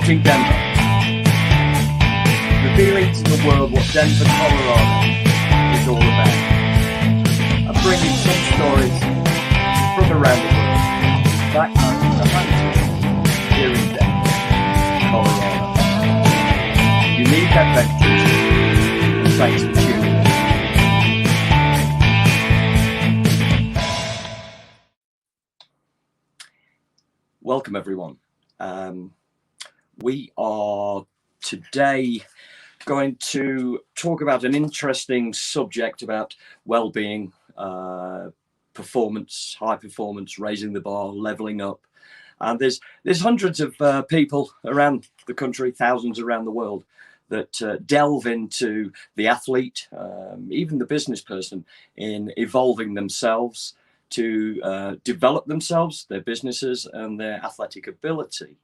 Reaching Denver. Revealing to the world what Denver, Colorado is all about. And bringing some stories from around the world back home to the home here in Denver, Colorado. Unique adventures. And thanks for tuning in. Welcome everyone. We are today going to talk about an interesting subject about well-being, performance, high performance, raising the bar, leveling up. And there's hundreds of people around the country, thousands around the world, that delve into the athlete, even the business person, in evolving themselves to develop themselves, their businesses, and their athletic ability.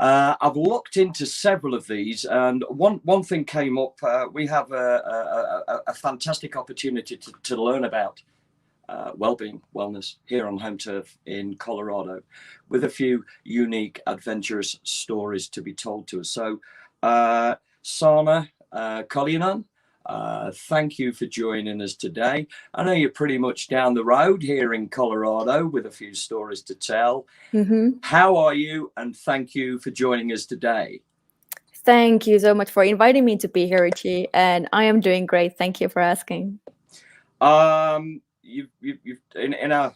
I've looked into several of these, and one thing came up. We have a fantastic opportunity to learn about well-being, wellness here on home turf in Colorado, with a few unique, adventurous stories to be told to us. So, Saana Koljonen, thank you for joining us today. I know you're pretty much down the road here in Colorado with a few stories to tell. Mm-hmm. How are you? And thank you for joining us today. Thank you so much for inviting me to be here, Richie. And I am doing great. Thank you for asking. You've in our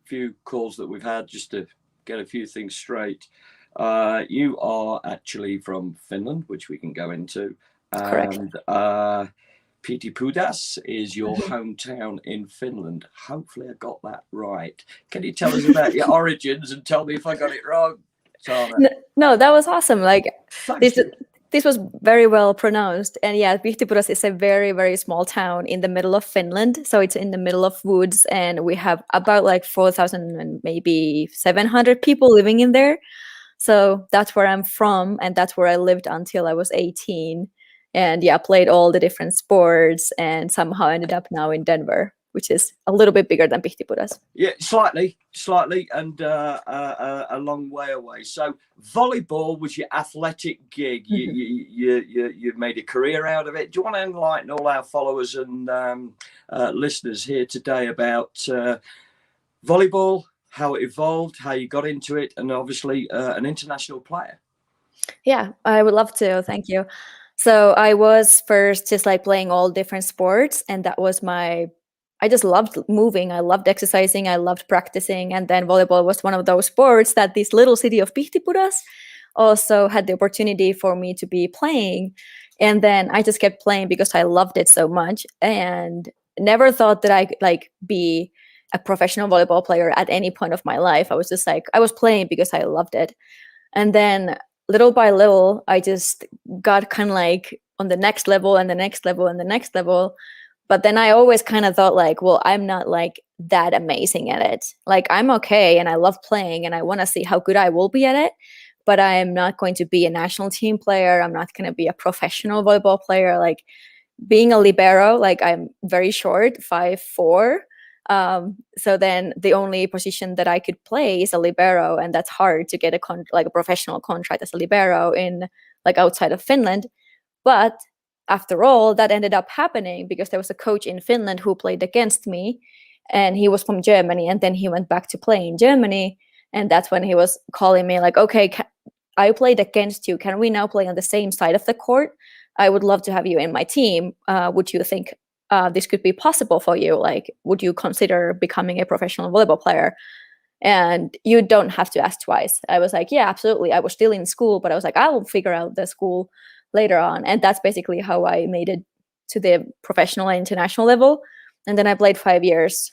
few calls that we've had, just to get a few things straight, you are actually from Finland, which we can go into. Correct. And Pihtipudas is your hometown in Finland. Hopefully I got that right. Can you tell us about your origins and tell me if I got it wrong, Saana? No, that was awesome. Like Thank you. This was very well pronounced. And yeah, Pihtipudas is a very, very small town in the middle of Finland. So it's in the middle of woods, and we have about like 4,000 and maybe 700 people living in there. So that's where I'm from, and that's where I lived until I was 18. And yeah, played all the different sports, and somehow ended up now in Denver, which is a little bit bigger than Pihtipudas. Yeah, slightly, and a long way away. So volleyball was your athletic gig. You made a career out of it. Do you want to enlighten all our followers and listeners here today about volleyball, how it evolved, how you got into it, and obviously an international player? Yeah, I would love to. Thank you. So I was first just like playing all different sports, and that was I just loved moving. I loved exercising. I loved practicing. And then volleyball was one of those sports that this little city of Pihtipudas also had the opportunity for me to be playing. And then I just kept playing because I loved it so much, and never thought that I could like be a professional volleyball player at any point of my life. I was just like, I was playing because I loved it. And then little by little, I just got kind of like on the next level and the next level and the next level. But then I always kind of thought like, well, I'm not like that amazing at it. Like I'm okay and I love playing and I want to see how good I will be at it. But I am not going to be a national team player. I'm not going to be a professional volleyball player. Like being a libero, like I'm very short, 5'4". So then the only position that I could play is a libero, and that's hard to get a professional contract as a libero in like outside of Finland. But after all, that ended up happening because there was a coach in Finland who played against me, and he was from Germany, and then he went back to play in Germany, and that's when he was calling me like, okay, I played against you. Can we now play on the same side of the court? I would love to have you in my team. Would you think this could be possible for you? Like, would you consider becoming a professional volleyball player? And you don't have to ask twice. I was like, yeah, absolutely. I was still in school, but I was like, I will figure out the school later on. And that's basically how I made it to the professional and international level. And then I played 5 years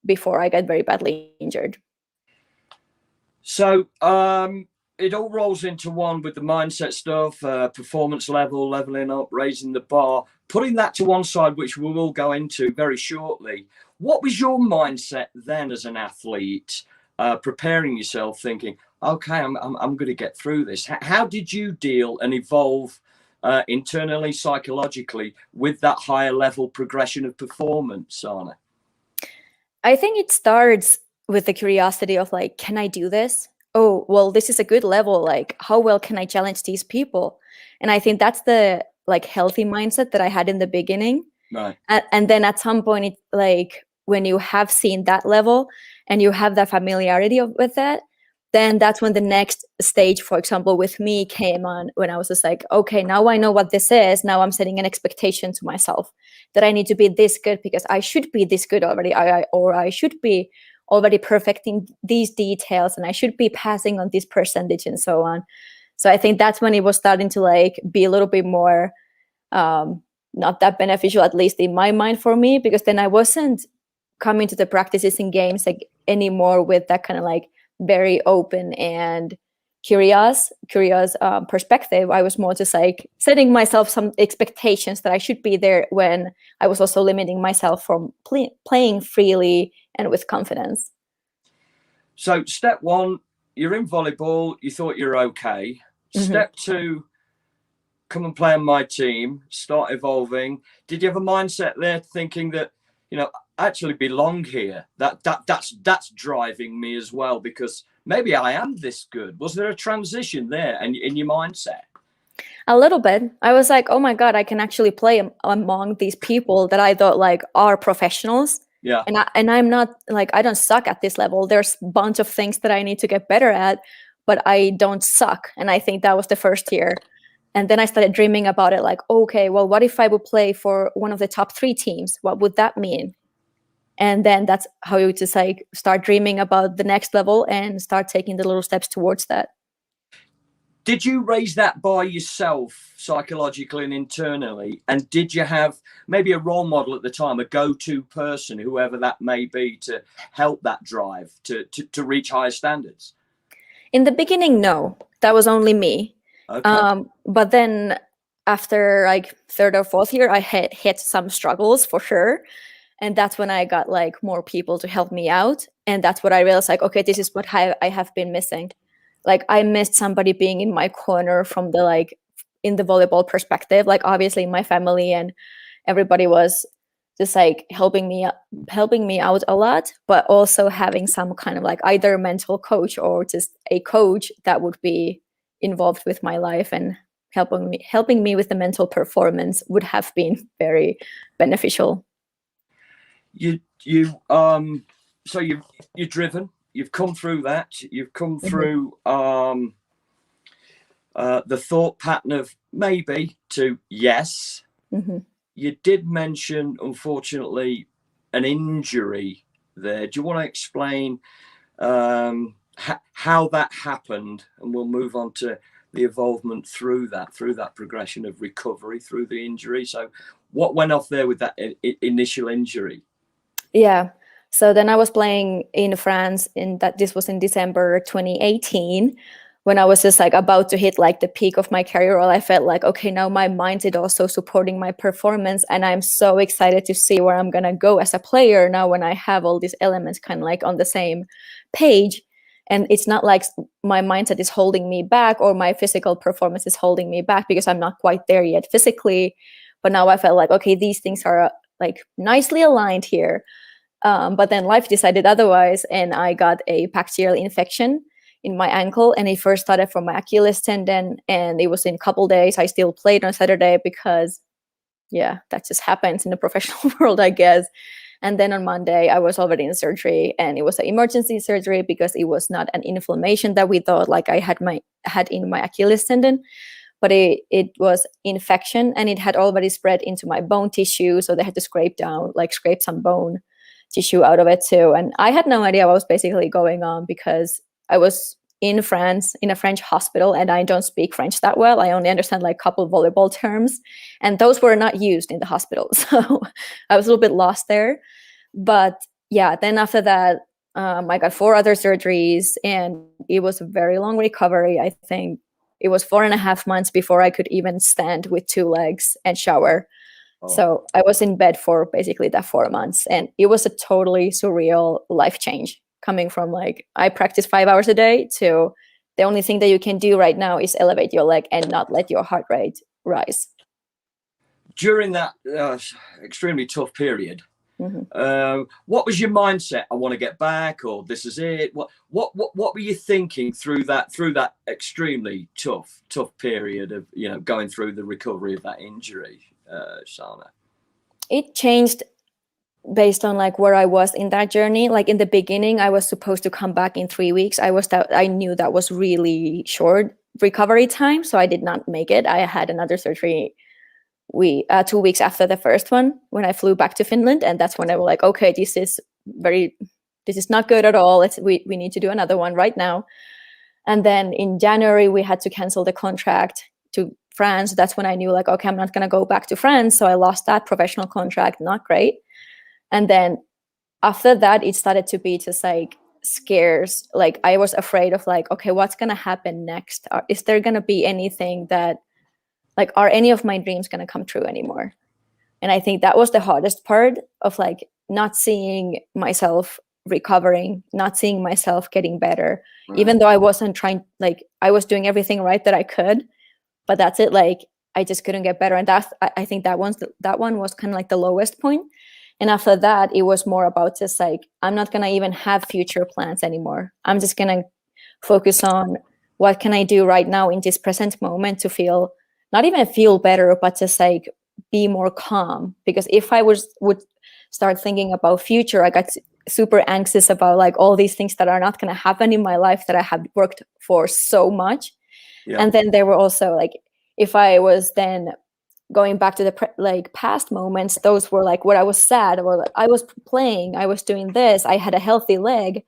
before I got very badly injured. So it all rolls into one with the mindset stuff, performance level, leveling up, raising the bar, putting that to one side, which we will go into very shortly. What was your mindset then as an athlete, preparing yourself, thinking, okay, I'm going to get through this? How did you deal and evolve internally, psychologically, with that higher level progression of performance, Saana? I think it starts with the curiosity of like, can I do this? oh, well, this is a good level. Like, how well can I challenge these people? And I think that's the like healthy mindset that I had in the beginning. Right. And then at some point, it like when you have seen that level and you have that familiarity with that, then that's when the next stage, for example, with me came on, when I was just like, okay, now I know what this is. Now I'm setting an expectation to myself that I need to be this good because I should be this good already, or I should be already perfecting these details, and I should be passing on this percentage and so on. So I think that's when it was starting to like be a little bit more not that beneficial, at least in my mind, for me, because then I wasn't coming to the practices and games like anymore with that kind of like very open and curious perspective. I was more just like setting myself some expectations that I should be there, when I was also limiting myself from playing freely and with confidence. So step one, you're in volleyball, you thought you're okay. Step two, come and play on my team, start evolving. Did you have a mindset there thinking that, you know, I actually belong here? That's driving me as well, because maybe I am this good. Was there a transition there and in your mindset? A little bit. I was like, oh my God, I can actually play among these people that I thought like are professionals. Yeah. And I'm not like, I don't suck at this level. There's a bunch of things that I need to get better at, but I don't suck. And I think that was the first year. And then I started dreaming about it, like, okay, well, what if I would play for one of the top 3 teams? What would that mean? And then that's how you just like start dreaming about the next level and start taking the little steps towards that. Did you raise that by yourself, psychologically and internally? And did you have maybe a role model at the time, a go-to person, whoever that may be, to help that drive to reach higher standards? In the beginning, no, that was only me. Okay. But then after like 3rd or 4th year, I had hit some struggles for sure. And that's when I got like more people to help me out. And that's what I realized, like, okay, this is what I have been missing. Like I missed somebody being in my corner from the like in the volleyball perspective. Like obviously my family and everybody was just like helping me out a lot, but also having some kind of like either mental coach or just a coach that would be involved with my life and helping me with the mental performance would have been very beneficial. So you're driven. You've come through that. You've come through the thought pattern of maybe to yes. You did mention, unfortunately, an injury there. Do you want to explain how that happened? And we'll move on to the involvement through that progression of recovery through the injury. So what went off there with that initial injury? Yeah. So then I was playing in France this was in December 2018, when I was just like about to hit like the peak of my career. Well, I felt like, okay, now my mind is also supporting my performance. And I'm so excited to see where I'm going to go as a player now when I have all these elements kind of like on the same page. And it's not like my mindset is holding me back or my physical performance is holding me back, because I'm not quite there yet physically. But now I felt like, okay, these things are like nicely aligned here. But then life decided otherwise, and I got a bacterial infection in my ankle, and it first started from my Achilles tendon, and it was in a couple days. I still played on Saturday because, yeah, that just happens in the professional world, I guess. And then on Monday, I was already in surgery, and it was an emergency surgery because it was not an inflammation that we thought like I had in my Achilles tendon, but it was infection, and it had already spread into my bone tissue. So they had to scrape some bone tissue out of it too. And I had no idea what was basically going on, because I was in France in a French hospital, and I don't speak French that well. I only understand like a couple of volleyball terms, and those were not used in the hospital. So I was a little bit lost there. But yeah, then after that, I got 4 other surgeries, and it was a very long recovery. I think it was 4.5 months before I could even stand with 2 legs and shower. So I was in bed for basically that 4 months, and it was a totally surreal life change, coming from like I practice 5 hours a day to the only thing that you can do right now is elevate your leg and not let your heart rate rise. During that extremely tough period, What was your mindset? I want to get back, or this is it. What were you thinking through that extremely tough period of going through the recovery of that injury, Saana? It changed based on like where I was in that journey. Like in the beginning, I was supposed to come back in 3 weeks. I knew that was really short recovery time, so I did not make it. I had another surgery 2 weeks after the first one when I flew back to Finland, and that's when I was like, okay, this is not good at all. We need to do another one right now. And then in January we had to cancel the contract to France. That's when I knew like, okay, I'm not going to go back to France. So I lost that professional contract. Not great. And then after that, it started to be just like scares. Like I was afraid of like, okay, what's going to happen next? Is there going to be anything that like, are any of my dreams going to come true anymore? And I think that was the hardest part of like not seeing myself recovering, not seeing myself getting better, even though I wasn't trying, like I was doing everything right that I could, but that's it. Like I just couldn't get better. And I think that one was kind of like the lowest point. And after that, it was more about just like, I'm not going to even have future plans anymore. I'm just going to focus on what can I do right now in this present moment to not even feel better, but just like be more calm. Because if I would start thinking about future, I got super anxious about like all these things that are not going to happen in my life that I have worked for so much. Yeah. And then there were also like, if I was then going back to the past moments, those were like what I was sad, or I was playing, I was doing this, I had a healthy leg,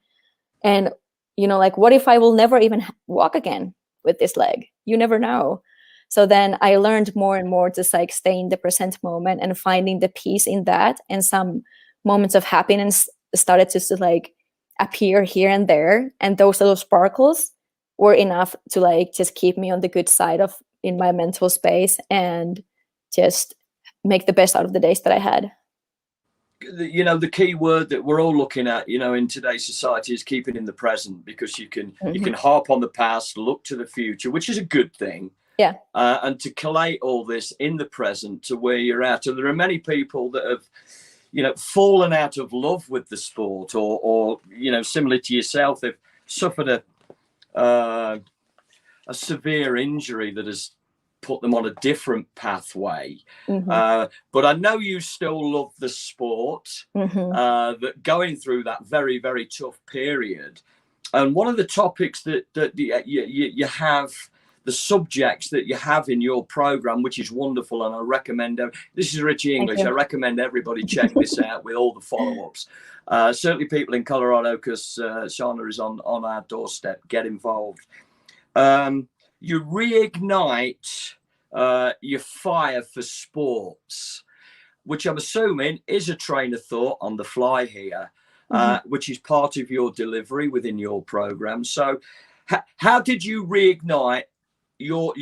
and like what if I will never even walk again with this leg? You never know. So then I learned more and more to like stay in the present moment and finding the peace in that, and some moments of happiness started to like appear here and there, and those little sparkles were enough to like just keep me on the good side of in my mental space and just make the best out of the days that I had. The key word that we're all looking at, in today's society is keeping in the present, because you can harp on the past, look to the future, which is a good thing. Yeah. And to collate all this in the present to where you're at. And there are many people that have, fallen out of love with the sport, or similar to yourself, they've suffered a severe injury that has put them on a different pathway. But I know you still love the sport, that going through that very, very tough period. And one of the topics that you have, the subjects that you have in your program, which is wonderful, and I recommend, this is Richie English, I recommend everybody check this out with all the follow-ups. Certainly people in Colorado, because Saana is on our doorstep, get involved. You reignite your fire for sports, which I'm assuming is a train of thought on the fly here, which is part of your delivery within your program. So how did you reignite your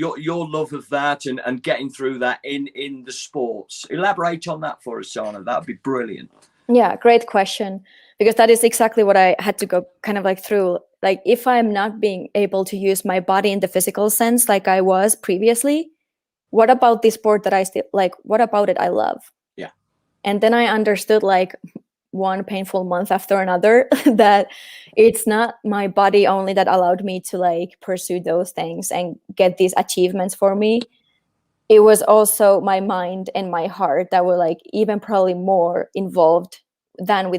love of that and getting through that in the sports? Elaborate on that for us, Saana. That'd be brilliant. Yeah, great question, because that is exactly what I had to go kind of like through. Like if I'm not being able to use my body in the physical sense like I was previously, what about this sport that I still like? What about it I love? Yeah. And then I understood like one painful month after another that it's not my body only that allowed me to like pursue those things and get these achievements for me. It was also my mind and my heart that were like even probably more involved than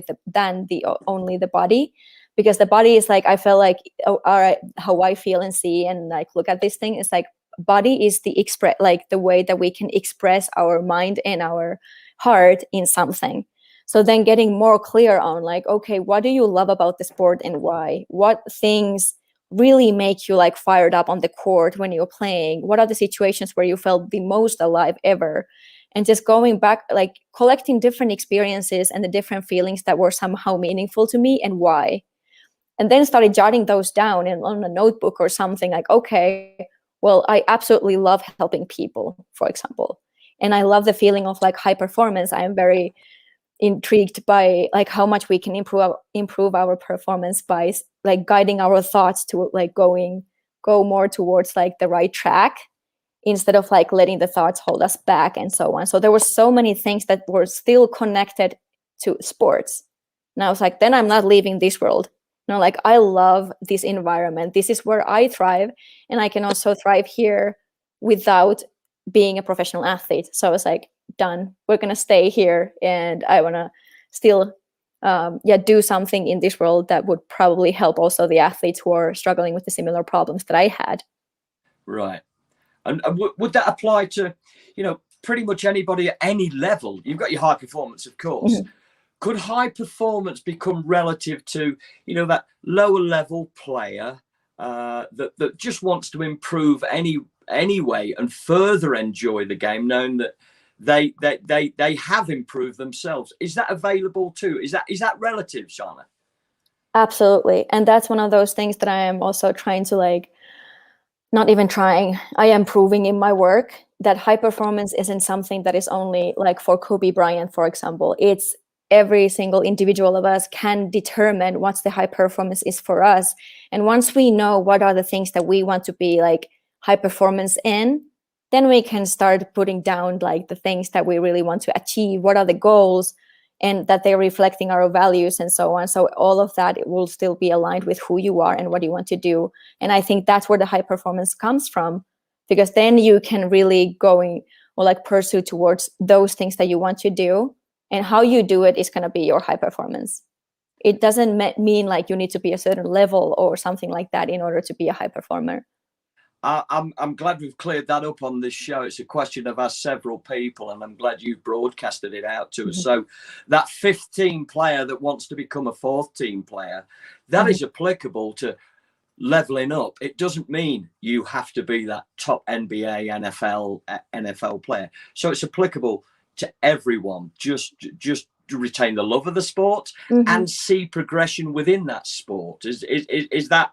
only the body, because the body is like, I felt like, oh, all right, how I feel and see and like look at this thing is like, body is the way that we can express our mind and our heart in something. So then getting more clear on like, okay, what do you love about the sport and why? What things really make you like fired up on the court when you're playing? What are the situations where you felt the most alive ever? And just going back, like collecting different experiences and the different feelings that were somehow meaningful to me and why. And then started jotting those down on a notebook or something, like, okay, well, I absolutely love helping people, for example. And I love the feeling of like high performance. I am very intrigued by like how much we can improve our performance by like guiding our thoughts to like go more towards like the right track, instead of like letting the thoughts hold us back and so on. So there were so many things that were still connected to sports. And I was like, then I'm not leaving this world. Like, I love this environment. This is where I thrive, and I can also thrive here without being a professional athlete. So I was like, done. We're gonna stay here, and I wanna still, do something in this world that would probably help also the athletes who are struggling with the similar problems that I had. Right. And would that apply to, pretty much anybody at any level? You've got your high performance, of course. Mm-hmm. Could high performance become relative to, that lower level player that just wants to improve anyway and further enjoy the game, knowing that they have improved themselves? Is that available too? Is that relative, Saana? Absolutely. And that's one of those things that I am also trying to not even trying, I am proving in my work that high performance isn't something that is only like for Kobe Bryant, for example. It's every single individual of us can determine what's the high performance is for us. And once we know what are the things that we want to be like high performance in, then we can start putting down like the things that we really want to achieve, what are the goals, and that they're reflecting our values and so on. So all of that, it will still be aligned with who you are and what you want to do. And I think that's where the high performance comes from, because then you can really pursue towards those things that you want to do. And how you do it is going to be your high performance. It doesn't mean like you need to be a certain level or something like that in order to be a high performer. I'm glad we've cleared that up on this show. It's a question I've asked several people, and I'm glad you've broadcasted it out to us. So that 15 player that wants to become a fourth team player, that is applicable to leveling up. It doesn't mean you have to be that top NBA, NFL player. So it's applicable to everyone. Just retain the love of the sport and see progression within that sport. Is that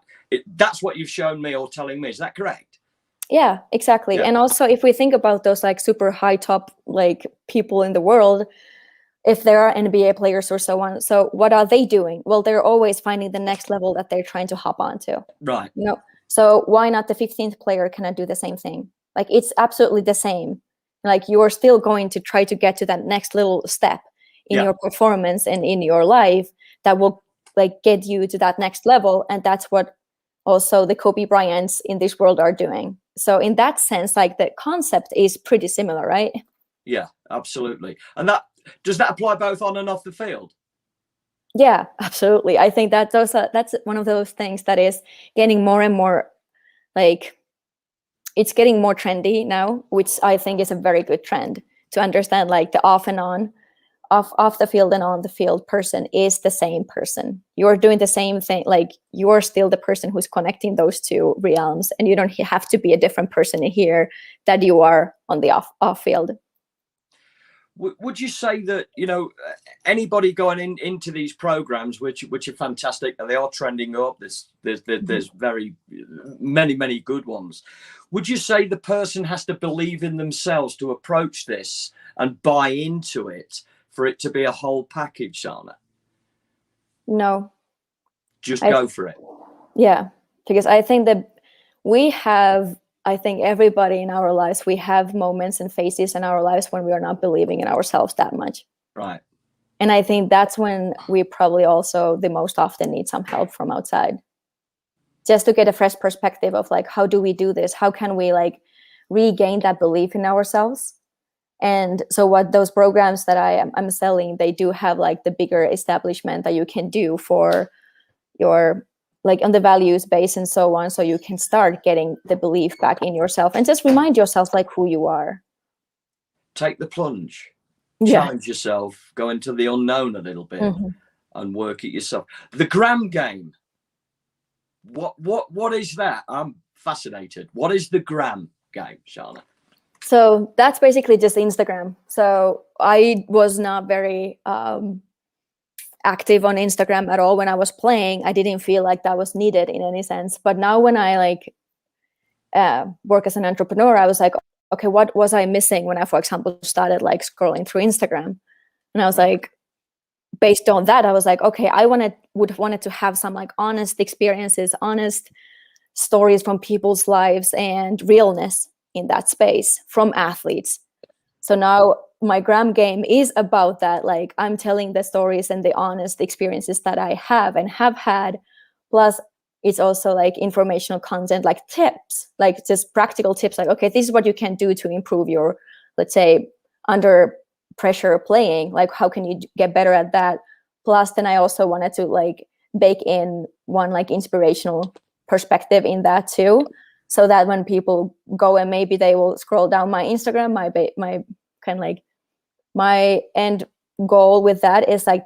that's what you've shown me or telling me? Is that correct? Yeah, exactly. Yeah. And also, if we think about those like super high top like people in the world, if there are NBA players or so on, so what are they doing? Well, they're always finding the next level that they're trying to hop onto. Right. So why not the 15th player cannot do the same thing? Like, it's absolutely the same. Like, you're still going to try to get to that next little step in your performance and in your life that will like get you to that next level. And that's what also the Kobe Bryants in this world are doing. So in that sense, like, the concept is pretty similar, right? Yeah, absolutely. And does that apply both on and off the field? Yeah, absolutely. I think that that's one of those things that is getting more and more, like, it's getting more trendy now, which I think is a very good trend to understand, like, the off and on, off the field and on the field person is the same person. You're doing the same thing. Like, you're still the person who's connecting those two realms, and you don't have to be a different person here that you are on the off field. Would you say that, anybody going into these programs, which are fantastic, and they are trending up, there's very many good ones. Would you say the person has to believe in themselves to approach this and buy into it for it to be a whole package, Saana? No. Just go for it. Yeah, because I think that I think everybody in our lives, we have moments and phases in our lives when we are not believing in ourselves that much. Right. And I think that's when we probably also the most often need some help from outside, just to get a fresh perspective of like, how do we do this? How can we like regain that belief in ourselves? And so what those programs that I'm selling, they do have like the bigger establishment that you can do for your, like, on the values base and so on. So you can start getting the belief back in yourself and just remind yourself like who you are. Take the plunge, challenge yourself, go into the unknown a little bit and work it yourself. The gram game. What is that? I'm fascinated. What is the gram game, Saana? So that's basically just Instagram. So I was not very active on Instagram at all when I was playing. I didn't feel like that was needed in any sense. But now when I like work as an entrepreneur, I was like, okay, what was I missing when I, for example, started like scrolling through Instagram? And I was like, based on that, I was like, okay, I wanted to have some like honest experiences, honest stories from people's lives and realness in that space from athletes. So now my gram game is about that. Like I'm telling the stories and the honest experiences that I have and have had. Plus it's also like informational content, like tips, like just practical tips, like, okay, this is what you can do to improve your, let's say, under pressure playing, like how can you get better at that. Plus then I also wanted to like bake in one like inspirational perspective in that too, so that when people go and maybe they will scroll down my Instagram, my kind of like my end goal with that is like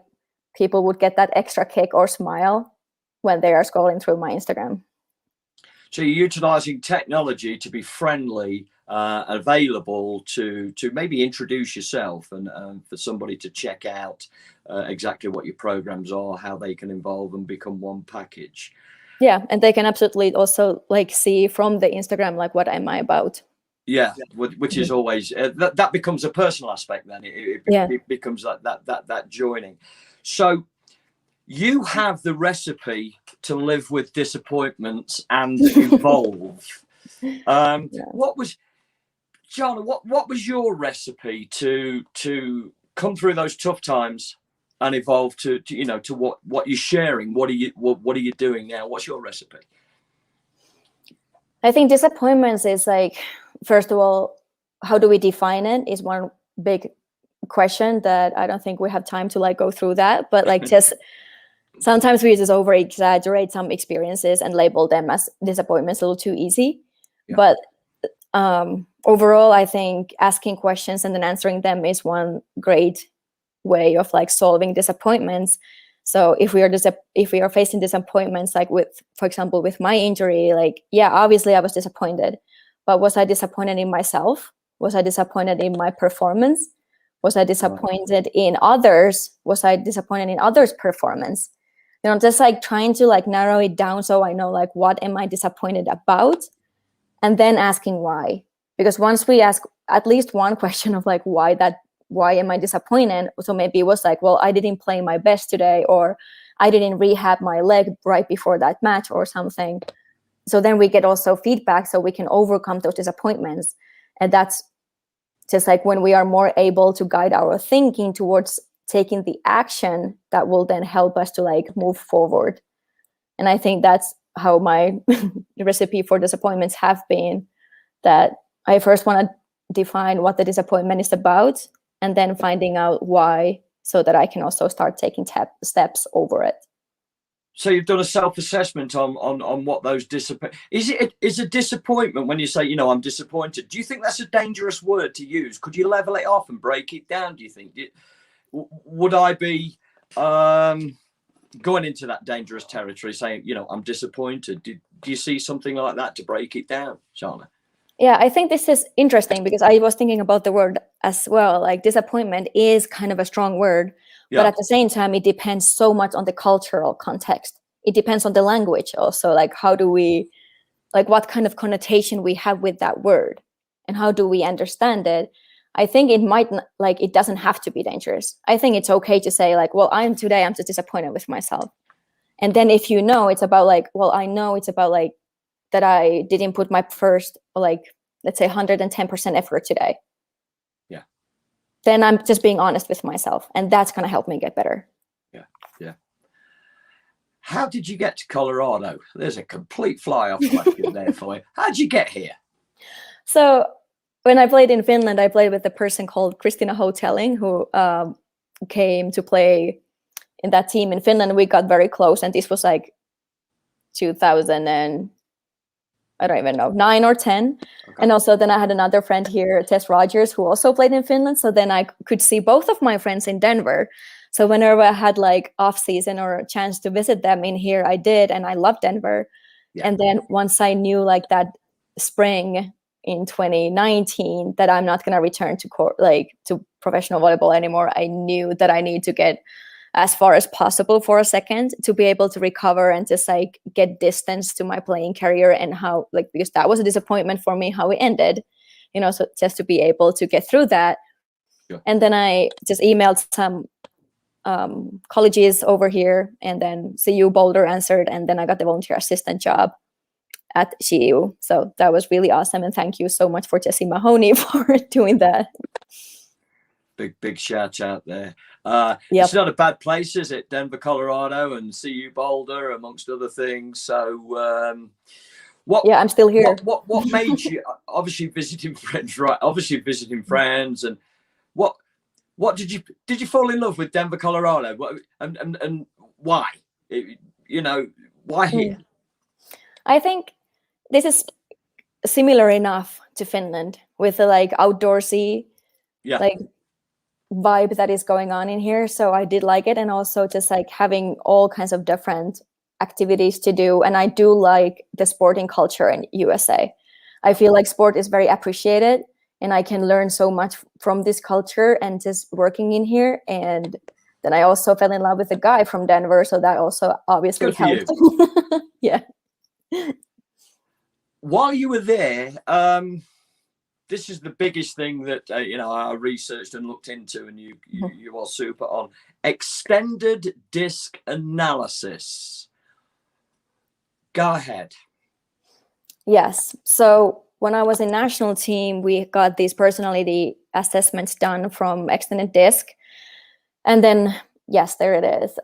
people would get that extra kick or smile when they are scrolling through my Instagram. So you're utilizing technology to be friendly, available to maybe introduce yourself, and for somebody to check out exactly what your programs are, how they can involve and become one package. Yeah, and they can absolutely also like see from the Instagram like what am I about. Yeah, which is always that becomes a personal aspect. Then it becomes like that joining. So you have the recipe to live with disappointments and evolve. What was, Jana, what was your recipe to come through those tough times and evolve to what you're sharing? What are you doing now? What's your recipe? I think disappointments is like, first of all, how do we define it is one big question that I don't think we have time to like go through that, but like just sometimes we just over exaggerate some experiences and label them as disappointments a little too easy. Yeah. But overall, I think asking questions and then answering them is one great way of like solving disappointments. So if we are facing disappointments, like with, for example, with my injury, like, yeah, obviously I was disappointed, but was I disappointed in myself? Was I disappointed in my performance? Was I disappointed in others? Was I disappointed in others' performance? You know, just like trying to like narrow it down so I know like what am I disappointed about, and then asking why. Because once we ask at least one question of like why am I disappointed? So maybe it was like, well, I didn't play my best today, or I didn't rehab my leg right before that match or something. So then we get also feedback so we can overcome those disappointments. And that's just like when we are more able to guide our thinking towards taking the action that will then help us to like move forward. And I think that's how my recipe for disappointments have been, that I first want to define what the disappointment is about, and then finding out why, so that I can also start taking steps over it. So you've done a self-assessment on what those is a disappointment when you say, you know, I'm disappointed. Do you think that's a dangerous word to use? Could you level it off and break it down? Do you think would I be going into that dangerous territory saying, you know, I'm disappointed? Do you see something like that to break it down, Saana? Yeah, I think this is interesting because I was thinking about the word as well. Like disappointment is kind of a strong word, but at the same time, it depends so much on the cultural context. It depends on the language also. Like how do we, like what kind of connotation we have with that word and how do we understand it? I think it might like, it doesn't have to be dangerous. I think it's okay to say like, well, I'm just disappointed with myself. And then if you know, it's about like, well, I know it's about like, that I didn't put my first, like, let's say 110% effort today. Yeah. Then I'm just being honest with myself, and that's going to help me get better. Yeah. Yeah. How did you get to Colorado? There's a complete fly off question there for you. How did you get here? So when I played in Finland, I played with a person called Kristina Hotelling, who came to play in that team in Finland. We got very close, and this was like 2000 and I don't even know, 9 or 10. Okay. And also then I had another friend here, Tess Rogers, who also played in Finland. So then I could see both of my friends in Denver. So whenever I had like off season or a chance to visit them in here, I did. And I loved Denver. Yeah. And then once I knew like that spring in 2019 that I'm not going to return to professional volleyball anymore, I knew that I need to get as far as possible for a second to be able to recover and just like get distance to my playing career, and how like, because that was a disappointment for me how it ended, you know, so just to be able to get through that. Yeah. And then I just emailed some colleges over here, and then CU Boulder answered, and then I got the volunteer assistant job at CU. So that was really awesome, and thank you so much for Jessie Mahoney for doing that. big shout out there. Yep. It's not a bad place, is it? Denver, Colorado, and CU Boulder, amongst other things. So, I'm still here. What made you obviously visiting friends, right? Obviously visiting friends, and what did you fall in love with Denver, Colorado? And why? Why here? I think this is similar enough to Finland with the like outdoorsy like vibe that is going on in here. So I did like it, and also just like having all kinds of different activities to do. And I do like the sporting culture in USA. I feel like sport is very appreciated, and I can learn so much from this culture and just working in here. And then I also fell in love with a guy from Denver, so that also obviously helped. Yeah. While you were there, this is the biggest thing that I researched and looked into, and you are super on extended disc analysis. Go ahead. Yes. So when I was in national team, we got these personality assessments done from extended disc, and then yes, there it is.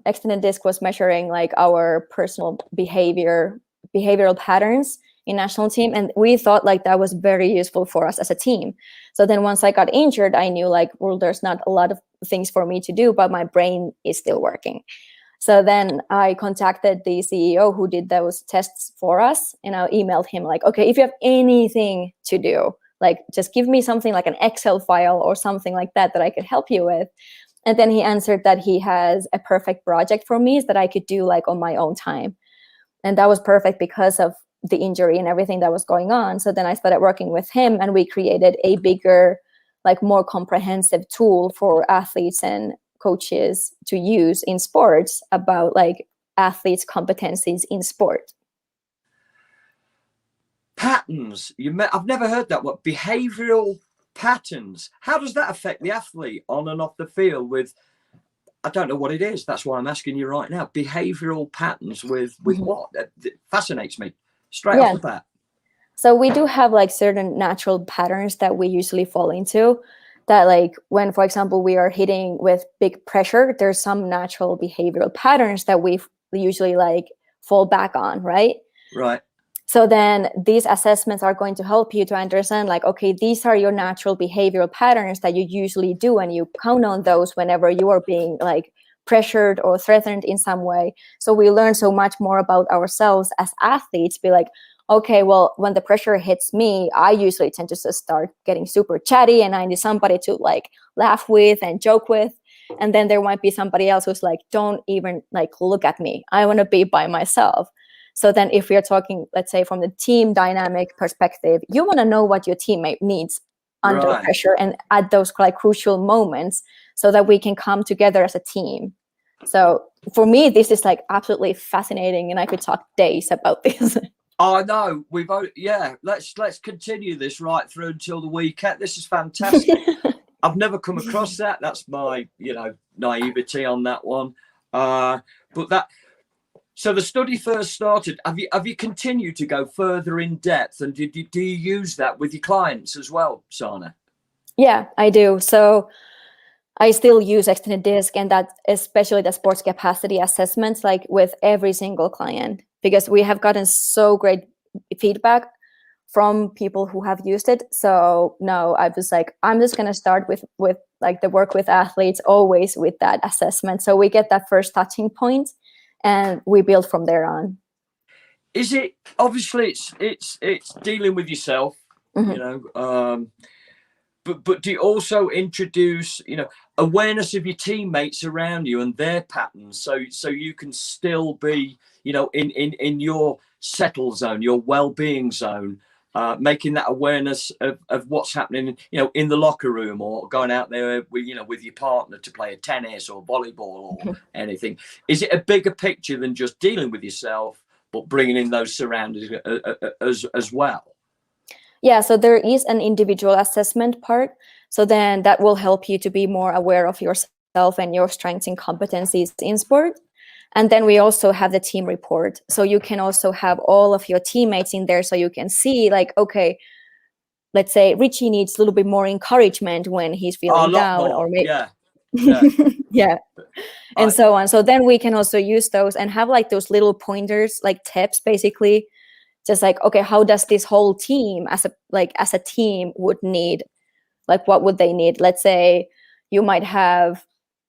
Extended disc was measuring like our personal behavioral patterns in national team, and we thought like that was very useful for us as a team. So then once I got injured, I knew like, well, there's not a lot of things for me to do, but my brain is still working. So then I contacted the CEO who did those tests for us, and I emailed him like, okay, if you have anything to do, like just give me something like an Excel file or something like that I could help you with. And then he answered that he has a perfect project for me that I could do like on my own time. And that was perfect because of the injury and everything that was going on. So then I started working with him, and we created a bigger, like more comprehensive tool for athletes and coaches to use in sports about like athletes' competencies in sport. Patterns. I've never heard that. What behavioral patterns? How does that affect the athlete on and off the field? I don't know what it is. That's why I'm asking you right now. Behavioral patterns with what? It fascinates me straight off the bat. So we do have like certain natural patterns that we usually fall into, that like when, for example, we are hitting with big pressure, there's some natural behavioral patterns that we usually like fall back on, right? Right. So then these assessments are going to help you to understand like, okay, these are your natural behavioral patterns that you usually do, and you count on those whenever you are being like pressured or threatened in some way. So we learn so much more about ourselves as athletes, be like, okay, well, when the pressure hits me, I usually tend to just start getting super chatty, and I need somebody to like laugh with and joke with. And then there might be somebody else who's like, don't even like look at me. I want to be by myself. So then if we are talking, let's say from the team dynamic perspective, you want to know what your teammate needs under pressure and at those like crucial moments, so that we can come together as a team. So for me, this is like absolutely fascinating, and I could talk days about this. Oh no, let's continue this right through until the weekend. This is fantastic. I've never come across that. That's my, naivety on that one. So the study first started. Have you continued to go further in depth, and do you use that with your clients as well, Saana? Yeah, I do. So I still use extended disc, and that especially the sports capacity assessments, like with every single client, because we have gotten so great feedback from people who have used it. So no, I was like, I'm just going to start with like the work with athletes always with that assessment. So we get that first touching point, and we build from there on. Is it obviously it's dealing with yourself, but do you also introduce awareness of your teammates around you and their patterns, so you can still be in your settle zone, your well-being zone, making that awareness of what's happening in the locker room, or going out there with your partner to play a tennis or volleyball or anything? Is it a bigger picture than just dealing with yourself, but bringing in those surroundings as well? Yeah, so there is an individual assessment part. So then that will help you to be more aware of yourself and your strengths and competencies in sport. And then we also have the team report. So you can also have all of your teammates in there, so you can see like, okay, let's say Richie needs a little bit more encouragement when he's A feeling lot down, more. or maybe Yeah. Yeah. yeah, and so on. So then we can also use those and have like those little pointers, like tips, basically, just like, okay, how does this whole team as a team would need, like what would they need? Let's say you might have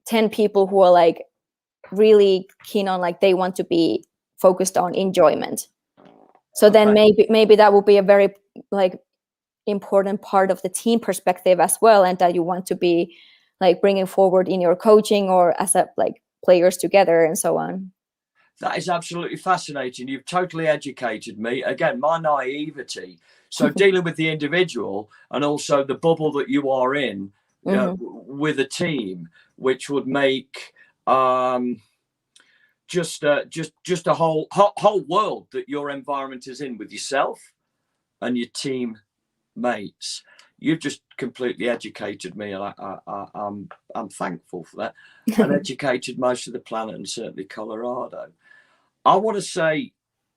10 people who are like really keen on, like, they want to be focused on enjoyment. So then maybe that would be a very like important part of the team perspective as well, and that you want to be like bringing forward in your coaching or as a like players together and so on. That is absolutely fascinating. You've totally educated me. Again, my naivety. So dealing with the individual and also the bubble that you are in with a team, which would make just a whole world that your environment is in with yourself and your team mates. You've just completely educated me, and I'm thankful for that. And educated most of the planet, and certainly Colorado. I want to say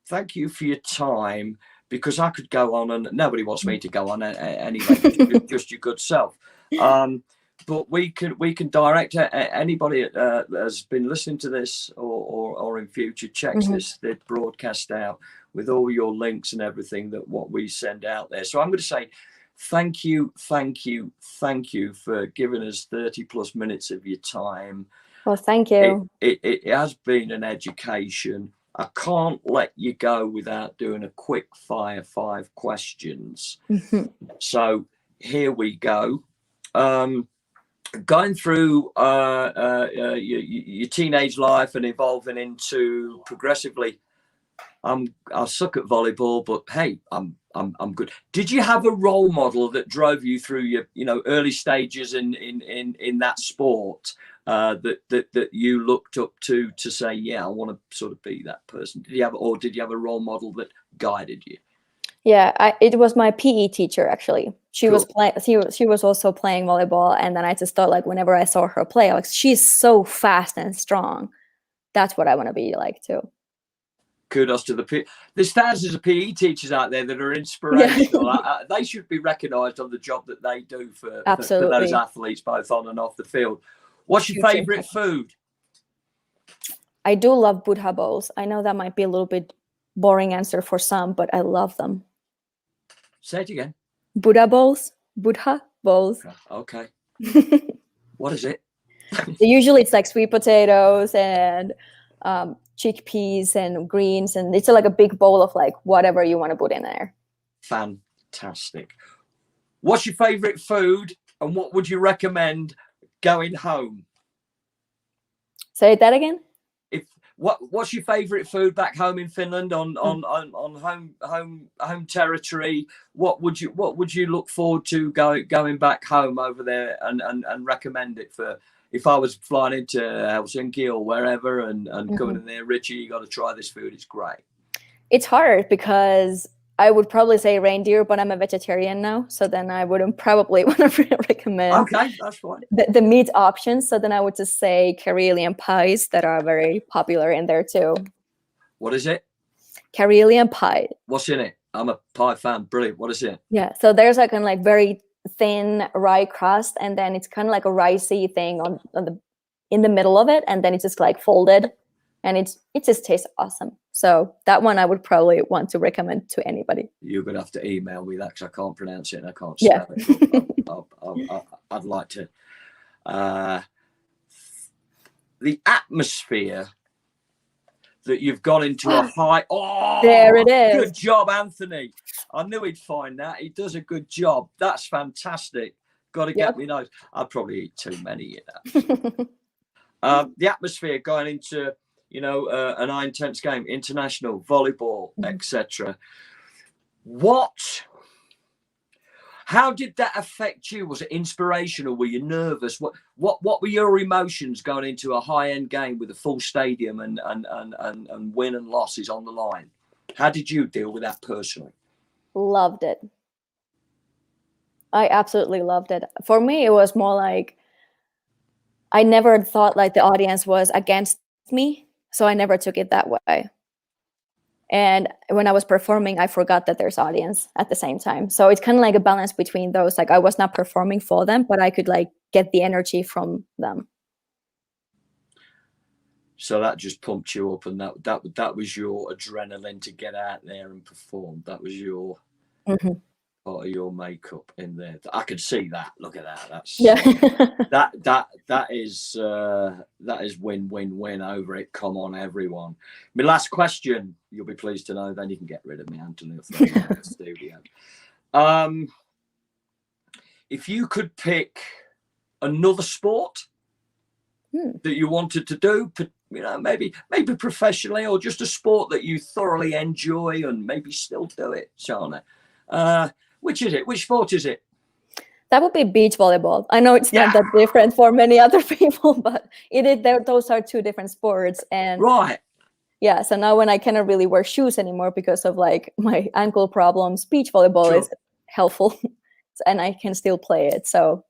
thank you for your time, because I could go on, and nobody wants me to go on anyway. Just your good self. But we can direct anybody that has been listening to this or in future checks this broadcast out with all your links and everything that what we send out there. So I'm going to say thank you for giving us 30 plus minutes of your time. Well, thank you. It has been an education. I can't let you go without doing a quick fire 5 questions. So here we go. Going through your teenage life and evolving into progressively, I suck at volleyball, but hey, I'm good. Did you have a role model that drove you through your early stages in that sport that you looked up to say, yeah, I want to sort of be that person? Did you have a role model that guided you? Yeah, it was my PE teacher, actually. She Cool. was playing. She was also playing volleyball, and then I just thought, like, whenever I saw her play, I was like, she's so fast and strong. That's what I want to be like too. Kudos to there's thousands of PE teachers out there that are inspirational. Yeah. They should be recognised on the job that they do for those athletes, both on and off the field. What's your favourite food? I do love Buddha bowls. I know that might be a little bit boring answer for some, but I love them. Say it again. Buddha bowls. Buddha bowls. Okay. What is it? Usually it's like sweet potatoes and chickpeas and greens, and it's like a big bowl of like whatever you want to put in there. Fantastic. What's your favorite food, and what would you recommend going home? Say that again. What's your favorite food back home in Finland on home territory? What would you look forward to going back home over there and recommend it for? If I was flying into Helsinki or wherever and coming in there, Richie, you got to try this food. It's great. It's hard because I would probably say reindeer, but I'm a vegetarian now, so then I wouldn't probably want to recommend. Okay, that's fine. The meat options. So then I would just say Karelian pies that are very popular in there too. What is it? Karelian pie. What's in it? I'm a pie fan. Brilliant. What is it? Yeah, so there's like a very thin rye crust, and then it's kind of like a ricey thing in the middle of it, and then it's just like folded, and it just tastes awesome. So that one I would probably want to recommend to anybody. You're gonna have to email me that because I can't pronounce it and I can't spell it. I'd like to. The atmosphere that you've gone into a high. Oh, there it is. Good job, Anthony. I knew he'd find that. He does a good job. That's fantastic. Got to get me those. I'd probably eat too many of that. The atmosphere going into an high intense game, international volleyball, etc. How did that affect you? Was it inspirational? Were you nervous? What were your emotions going into a high-end game with a full stadium and win and losses on the line? How did you deal with that personally? Loved it. I absolutely loved it. For me, it was more like I never thought like the audience was against me, so I never took it that way. And when I was performing, I forgot that there's audience at the same time. So it's kind of like a balance between those. Like I was not performing for them, but I could like get the energy from them. So that just pumped you up, and that was your adrenaline to get out there and perform. That was your part of your makeup in there. I could see that. Look at that. That's that is win over it. Come on, everyone. My last question. You'll be pleased to know. Then you can get rid of me, Anthony. I'll throw you out of the studio. If you could pick another sport that you wanted to do, maybe professionally, or just a sport that you thoroughly enjoy and maybe still do it, Saana, which is it? Which sport is it? That would be beach volleyball. I know it's not that different for many other people, but those are two different sports. And right. Yeah, so now when I cannot really wear shoes anymore because of like my ankle problems, beach volleyball is helpful and I can still play it. So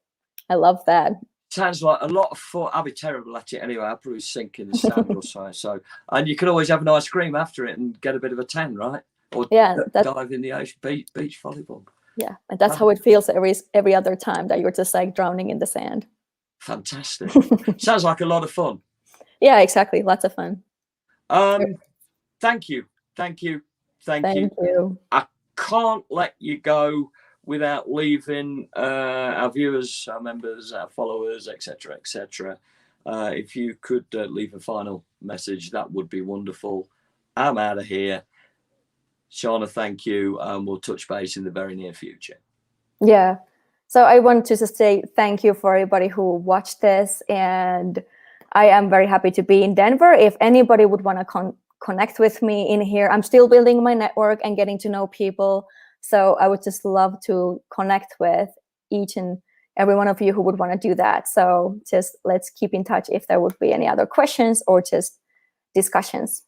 I love that. Sounds like a lot of fun. I'll be terrible at it anyway. I'll probably sink in the sand or so. And you can always have an ice cream after it and get a bit of a tan, right? Or dive in the ocean, beach volleyball. Yeah, and that's how it feels every other time, that you're just like drowning in the sand. Fantastic. Sounds like a lot of fun. Yeah, exactly. Lots of fun. Thank you. Thank you. I can't let you go without leaving our viewers, our members, our followers, etc., etc. If you could leave a final message, that would be wonderful. I'm out of here. Saana, thank you. We'll touch base in the very near future. Yeah. So I want to just say thank you for everybody who watched this. And I am very happy to be in Denver. If anybody would want to connect with me in here, I'm still building my network and getting to know people. So I would just love to connect with each and every one of you who would want to do that. So just let's keep in touch if there would be any other questions or just discussions.